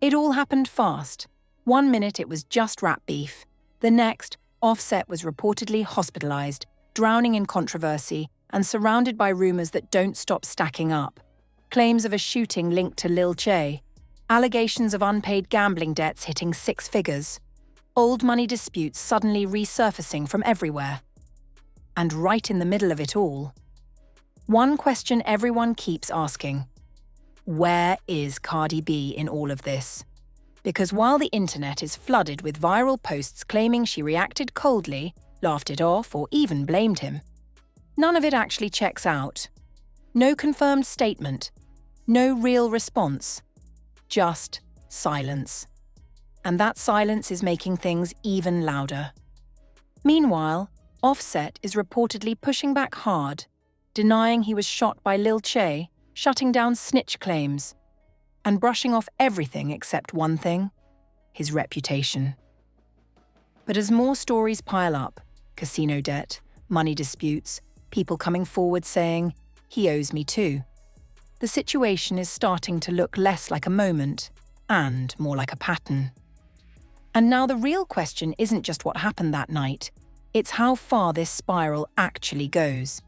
It all happened fast. 1 minute it was just rap beef. The next, Offset was reportedly hospitalized, drowning in controversy and surrounded by rumors that don't stop stacking up. Claims of a shooting linked to Lil Tjay, allegations of unpaid gambling debts hitting 6 figures, old money disputes suddenly resurfacing from everywhere. And right in the middle of it all, one question everyone keeps asking: where is Cardi B in all of this? Because while the internet is flooded with viral posts claiming she reacted coldly, laughed it off, or even blamed him, none of it actually checks out. No confirmed statement, no real response, just silence. And that silence is making things even louder. Meanwhile, Offset is reportedly pushing back hard, denying he was shot by Lil Tjay, shutting down snitch claims, and brushing off everything except one thing: his reputation. But as more stories pile up, casino debt, money disputes, people coming forward saying, "He owes me too," the situation is starting to look less like a moment and more like a pattern. And now the real question isn't just what happened that night, it's how far this spiral actually goes,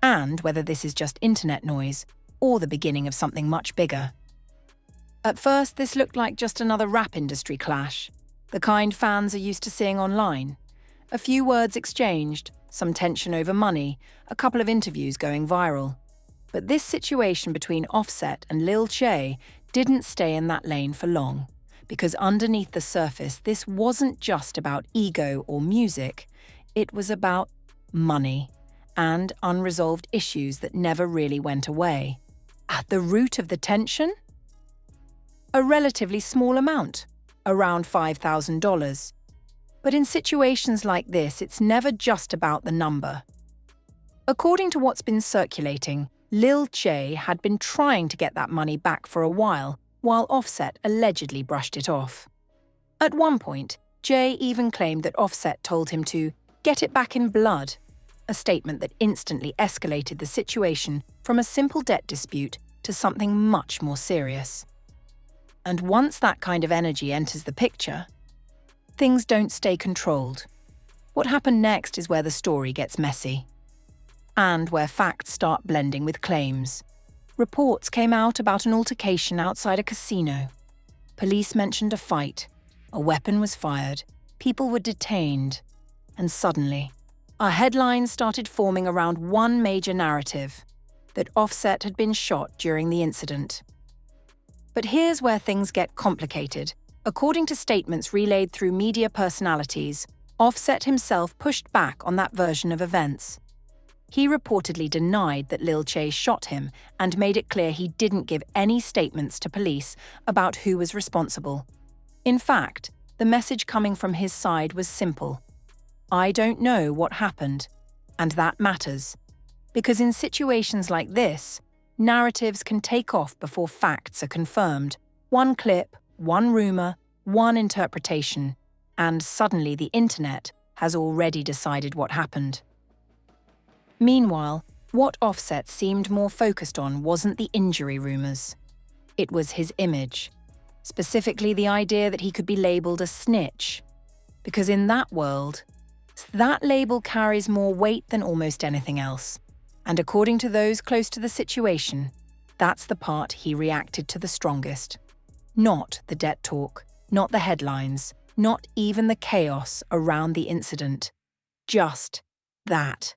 and whether this is just internet noise or the beginning of something much bigger. At first, this looked like just another rap industry clash, the kind fans are used to seeing online. A few words exchanged, some tension over money, a couple of interviews going viral. But this situation between Offset and Lil Tjay didn't stay in that lane for long, because underneath the surface, this wasn't just about ego or music, it was about money and unresolved issues that never really went away. At the root of the tension? A relatively small amount, around $5,000. But in situations like this, it's never just about the number. According to what's been circulating, Lil Tjay had been trying to get that money back for a while Offset allegedly brushed it off. At one point, Jay even claimed that Offset told him to get it back in blood, a statement that instantly escalated the situation from a simple debt dispute to something much more serious. And once that kind of energy enters the picture, things don't stay controlled. What happened next is where the story gets messy, and where facts start blending with claims. Reports came out about an altercation outside a casino. Police mentioned a fight, a weapon was fired, people were detained, and suddenly, a headline started forming around one major narrative: that Offset had been shot during the incident. But here's where things get complicated. According to statements relayed through media personalities, Offset himself pushed back on that version of events. He reportedly denied that Lil Tjay shot him and made it clear he didn't give any statements to police about who was responsible. In fact, the message coming from his side was simple: I don't know what happened, and that matters. Because in situations like this, narratives can take off before facts are confirmed. One clip, one rumor, one interpretation, and suddenly the internet has already decided what happened. Meanwhile, what Offset seemed more focused on wasn't the injury rumors. It was his image, specifically the idea that he could be labeled a snitch. Because in that world, that label carries more weight than almost anything else. And according to those close to the situation, that's the part he reacted to the strongest. Not the debt talk, not the headlines, not even the chaos around the incident. Just that.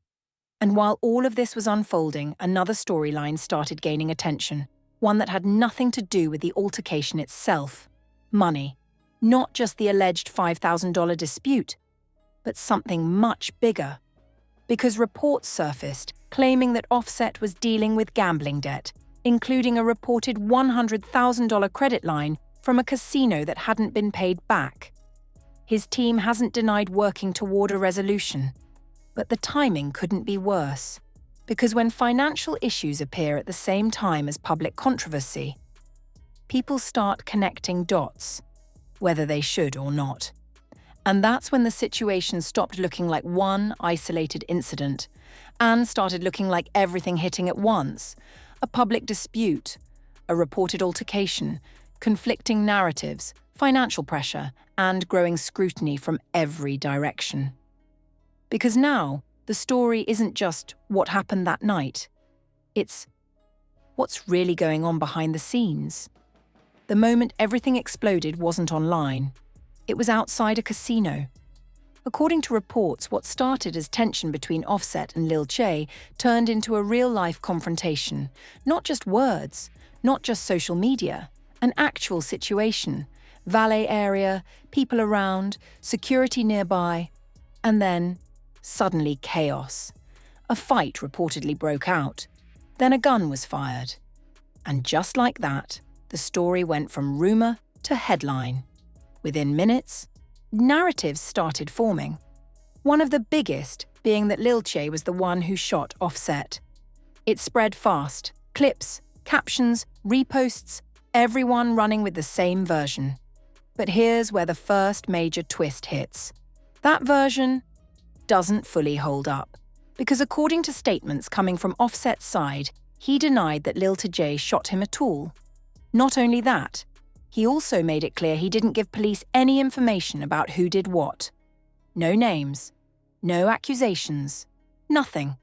And while all of this was unfolding, another storyline started gaining attention, one that had nothing to do with the altercation itself. Money. Not just the alleged $5,000 dispute, but something much bigger. Because reports surfaced claiming that Offset was dealing with gambling debt, including a reported $100,000 credit line from a casino that hadn't been paid back. His team hasn't denied working toward a resolution, but the timing couldn't be worse. Because when financial issues appear at the same time as public controversy, people start connecting dots, whether they should or not. And that's when the situation stopped looking like one isolated incident and started looking like everything hitting at once: a public dispute, a reported altercation, conflicting narratives, financial pressure, and growing scrutiny from every direction. Because now, the story isn't just what happened that night. It's what's really going on behind the scenes. The moment everything exploded wasn't online. It was outside a casino. According to reports, what started as tension between Offset and Lil Tjay turned into a real-life confrontation. Not just words, not just social media, an actual situation. Valet area, people around, security nearby, and then, suddenly chaos. A fight reportedly broke out. Then a gun was fired. And just like that, the story went from rumor to headline. Within minutes, narratives started forming. One of the biggest being that Lil Tjay was the one who shot Offset. It spread fast. Clips, captions, reposts, everyone running with the same version. But here's where the first major twist hits. That version doesn't fully hold up. Because according to statements coming from Offset's side, he denied that Lil Tjay shot him at all. Not only that, he also made it clear he didn't give police any information about who did what. No names, no accusations, nothing.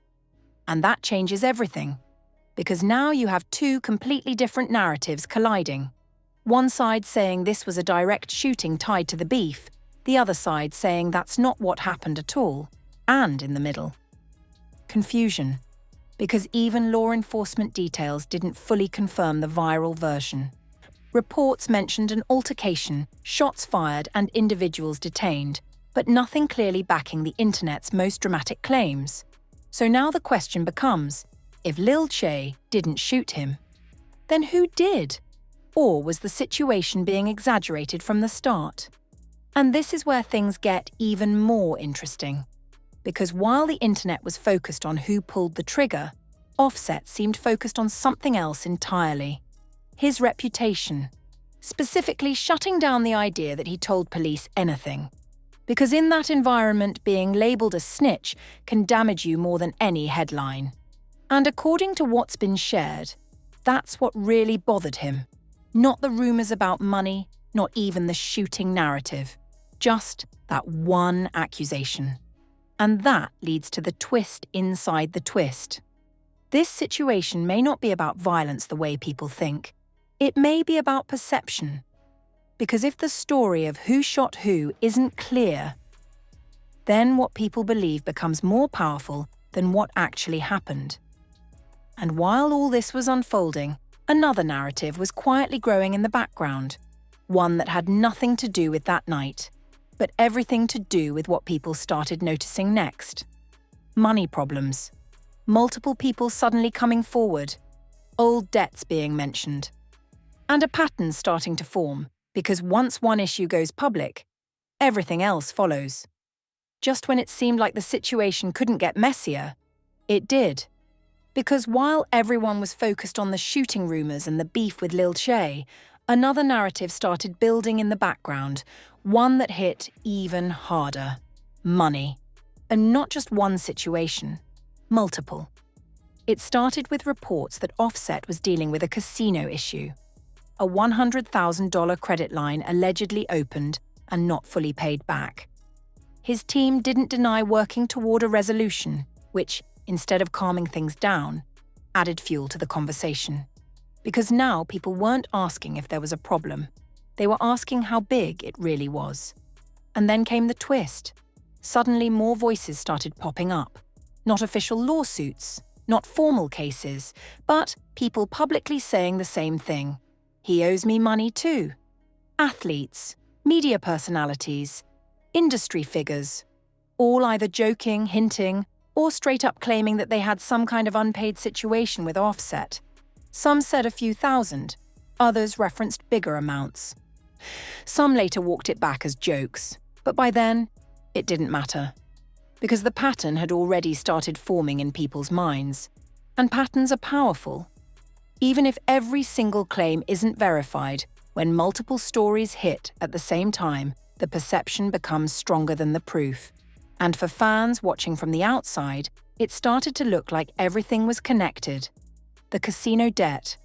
And that changes everything. Because now you have two completely different narratives colliding. One side saying this was a direct shooting tied to the beef, the other side saying that's not what happened at all, and in the middle. Confusion. Because even law enforcement details didn't fully confirm the viral version. Reports mentioned an altercation, shots fired and individuals detained, but nothing clearly backing the internet's most dramatic claims. So now the question becomes, if Lil Tjay didn't shoot him, then who did? Or was the situation being exaggerated from the start? And this is where things get even more interesting. Because while the internet was focused on who pulled the trigger, Offset seemed focused on something else entirely. His reputation. Specifically shutting down the idea that he told police anything. Because in that environment, being labelled a snitch can damage you more than any headline. And according to what's been shared, that's what really bothered him. Not the rumours about money, not even the shooting narrative. Just that one accusation. And that leads to the twist inside the twist. This situation may not be about violence the way people think. It may be about perception. Because if the story of who shot who isn't clear, then what people believe becomes more powerful than what actually happened. And while all this was unfolding, another narrative was quietly growing in the background. One that had nothing to do with that night, but everything to do with what people started noticing next. Money problems. Multiple people suddenly coming forward. Old debts being mentioned. And a pattern starting to form, because once one issue goes public, everything else follows. Just when it seemed like the situation couldn't get messier, it did. Because while everyone was focused on the shooting rumours and the beef with Lil Tjay, another narrative started building in the background, one that hit even harder. Money. And not just one situation, multiple. It started with reports that Offset was dealing with a casino issue. A $100,000 credit line allegedly opened and not fully paid back. His team didn't deny working toward a resolution, which, instead of calming things down, added fuel to the conversation. Because now people weren't asking if there was a problem. They were asking how big it really was. And then came the twist. Suddenly more voices started popping up. Not official lawsuits, not formal cases, but people publicly saying the same thing. He owes me money too. Athletes, media personalities, industry figures, all either joking, hinting, or straight up claiming that they had some kind of unpaid situation with Offset. Some said a few thousand, others referenced bigger amounts. Some later walked it back as jokes, but by then, it didn't matter. Because the pattern had already started forming in people's minds. And patterns are powerful. Even if every single claim isn't verified, when multiple stories hit at the same time, the perception becomes stronger than the proof. And for fans watching from the outside, it started to look like everything was connected. The casino debt,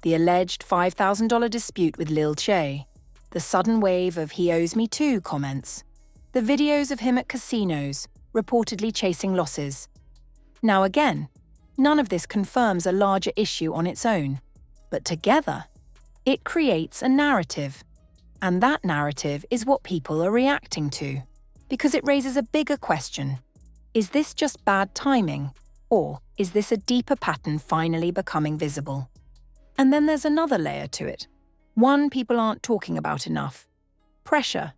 the alleged $5,000 dispute with Lil Tjay, the sudden wave of "he owes me too" comments, the videos of him at casinos, reportedly chasing losses. Now again, none of this confirms a larger issue on its own, but together, it creates a narrative. And that narrative is what people are reacting to, because it raises a bigger question. Is this just bad timing, or is this a deeper pattern finally becoming visible? And then there's another layer to it, one people aren't talking about enough: pressure.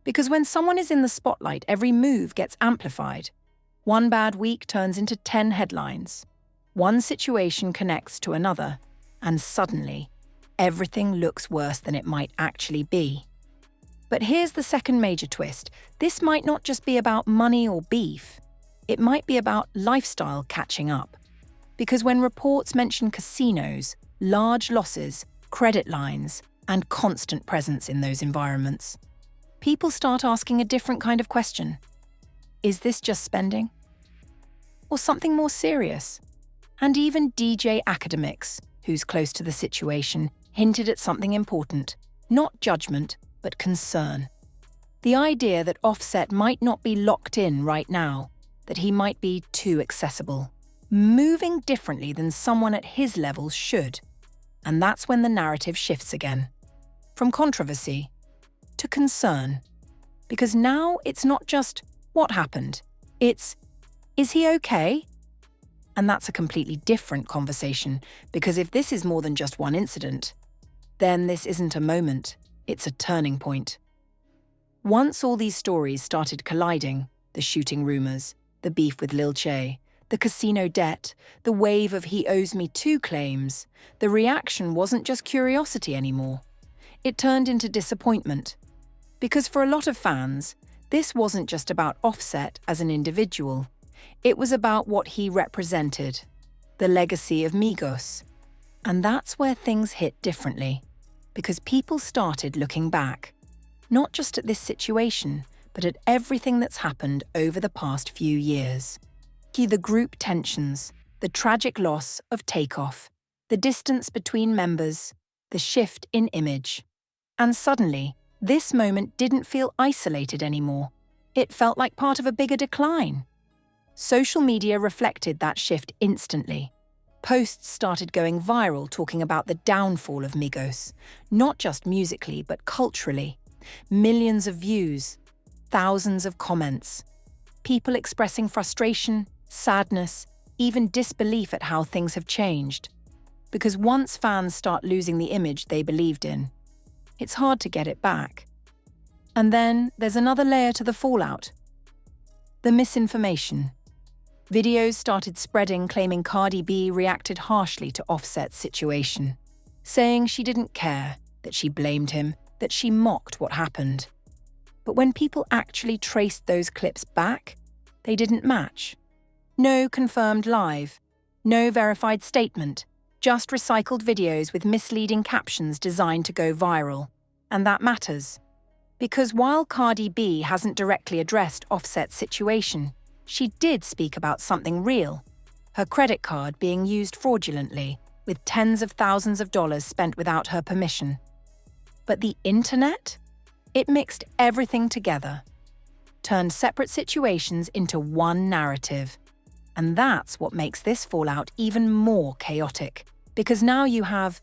Because when someone is in the spotlight, every move gets amplified. One bad week turns into 10 headlines. One situation connects to another, and suddenly, everything looks worse than it might actually be. But here's the second major twist. This might not just be about money or beef. It might be about lifestyle catching up. Because when reports mention casinos, large losses, credit lines, and constant presence in those environments, people start asking a different kind of question. Is this just spending? Or something more serious? And even DJ academics, who's close to the situation, hinted at something important: not judgment, but concern. The idea that Offset might not be locked in right now, that he might be too accessible, moving differently than someone at his level should. And that's when the narrative shifts again. From controversy to concern. Because now it's not just what happened, it's, is he okay? And that's a completely different conversation, because if this is more than just one incident, then this isn't a moment, it's a turning point. Once all these stories started colliding, the shooting rumors, the beef with Lil Tjay, the casino debt, the wave of "he owes me too" claims, the reaction wasn't just curiosity anymore. It turned into disappointment. Because for a lot of fans, this wasn't just about Offset as an individual. It was about what he represented, the legacy of Migos. And that's where things hit differently, because people started looking back, not just at this situation, but at everything that's happened over the past few years. The group tensions, the tragic loss of Takeoff, the distance between members, the shift in image. And suddenly, this moment didn't feel isolated anymore. It felt like part of a bigger decline. Social media reflected that shift instantly. Posts started going viral talking about the downfall of Migos, not just musically but culturally. Millions of views, thousands of comments, people expressing frustration, sadness, even disbelief at how things have changed. Because once fans start losing the image they believed in, it's hard to get it back. And then there's another layer to the fallout: the misinformation. Videos started spreading claiming Cardi B reacted harshly to Offset's situation, saying she didn't care, that she blamed him, that she mocked what happened. But when people actually traced those clips back, they didn't match. No confirmed live, no verified statement, just recycled videos with misleading captions designed to go viral. And that matters. Because while Cardi B hasn't directly addressed Offset's situation, she did speak about something real: her credit card being used fraudulently, with tens of thousands of dollars spent without her permission. But the internet? It mixed everything together, turned separate situations into one narrative. And that's what makes this fallout even more chaotic, because now you have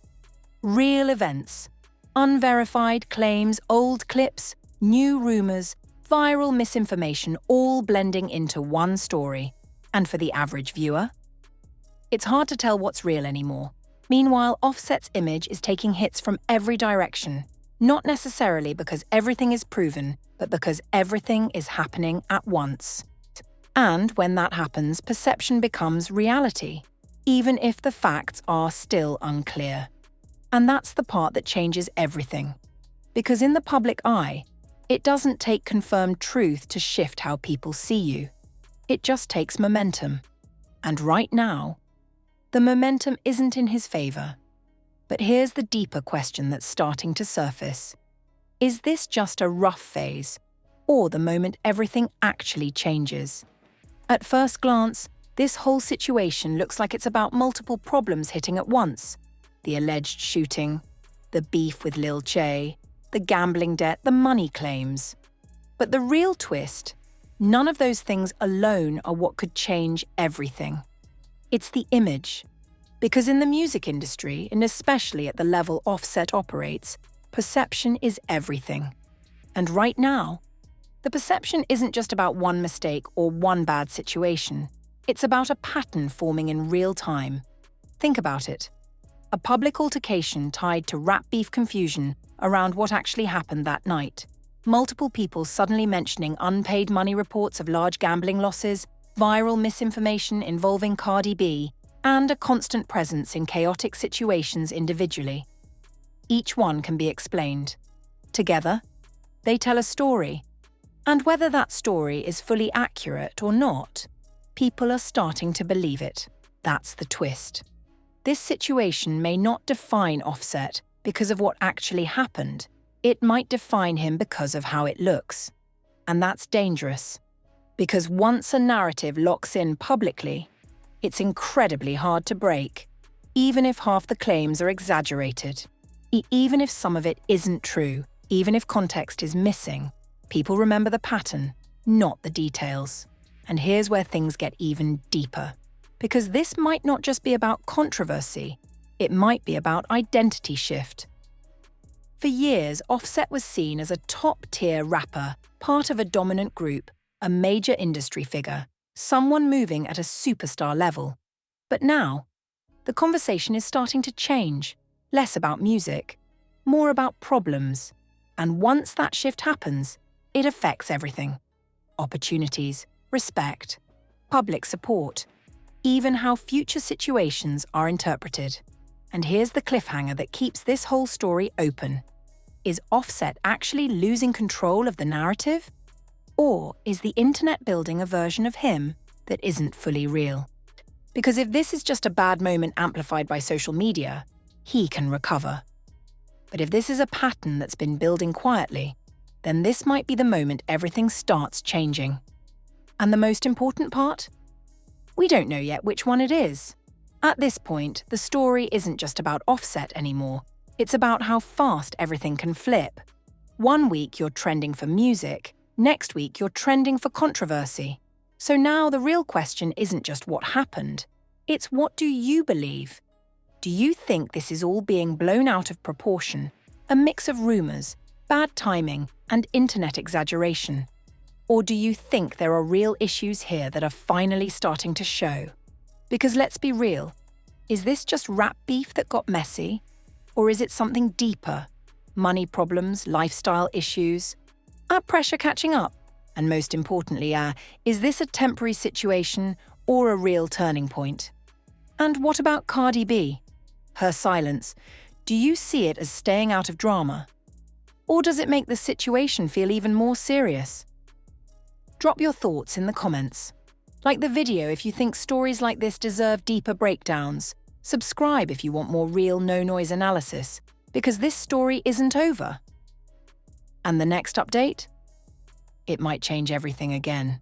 real events, unverified claims, old clips, new rumors, viral misinformation, all blending into one story. And for the average viewer, it's hard to tell what's real anymore. Meanwhile, Offset's image is taking hits from every direction, not necessarily because everything is proven, but because everything is happening at once. And when that happens, perception becomes reality, even if the facts are still unclear. And that's the part that changes everything. Because in the public eye, it doesn't take confirmed truth to shift how people see you. It just takes momentum. And right now, the momentum isn't in his favor. But here's the deeper question that's starting to surface. Is this just a rough phase, or the moment everything actually changes? At first glance, this whole situation looks like it's about multiple problems hitting at once. the alleged shooting, the beef with Lil Tjay, the gambling debt, the money claims. But the real twist, none of those things alone are what could change everything. It's the image. Because in the music industry, and especially at the level Offset operates, perception is everything. And right now, the perception isn't just about one mistake or one bad situation. It's about a pattern forming in real time. Think about it. A public altercation tied to rap beef confusion around what actually happened that night. Multiple people suddenly mentioning unpaid money reports of large gambling losses, viral misinformation involving Cardi B, and a constant presence in chaotic situations individually. Each one can be explained. Together, they tell a story. And whether that story is fully accurate or not, people are starting to believe it. That's the twist. This situation may not define Offset because of what actually happened. It might define him because of how it looks. And that's dangerous. Because once a narrative locks in publicly, it's incredibly hard to break, even if half the claims are exaggerated. Even if some of it isn't true, even if context is missing, people remember the pattern, not the details. And here's where things get even deeper. Because this might not just be about controversy, it might be about identity shift. For years, Offset was seen as a top-tier rapper, part of a dominant group, a major industry figure, someone moving at a superstar level. But now, the conversation is starting to change, less about music, more about problems. And once that shift happens, it affects everything. Opportunities, respect, public support, even how future situations are interpreted. And here's the cliffhanger that keeps this whole story open. Is Offset actually losing control of the narrative? Or is the internet building a version of him that isn't fully real? Because if this is just a bad moment amplified by social media, he can recover. But if this is a pattern that's been building quietly, then this might be the moment everything starts changing. And the most important part? We don't know yet which one it is. At this point, the story isn't just about Offset anymore. It's about how fast everything can flip. One week you're trending for music, next week you're trending for controversy. So now the real question isn't just what happened, it's what do you believe? Do you think this is all being blown out of proportion, a mix of rumors, bad timing, and internet exaggeration? Or do you think there are real issues here that are finally starting to show? Because let's be real, is this just rap beef that got messy? Or is it something deeper? Money problems, lifestyle issues? Are pressure catching up? And most importantly, is this a temporary situation or a real turning point? And what about Cardi B? Her silence, do you see it as staying out of drama? Or does it make the situation feel even more serious? Drop your thoughts in the comments. Like the video if you think stories like this deserve deeper breakdowns. Subscribe if you want more real no-noise analysis, because this story isn't over. And the next update? It might change everything again.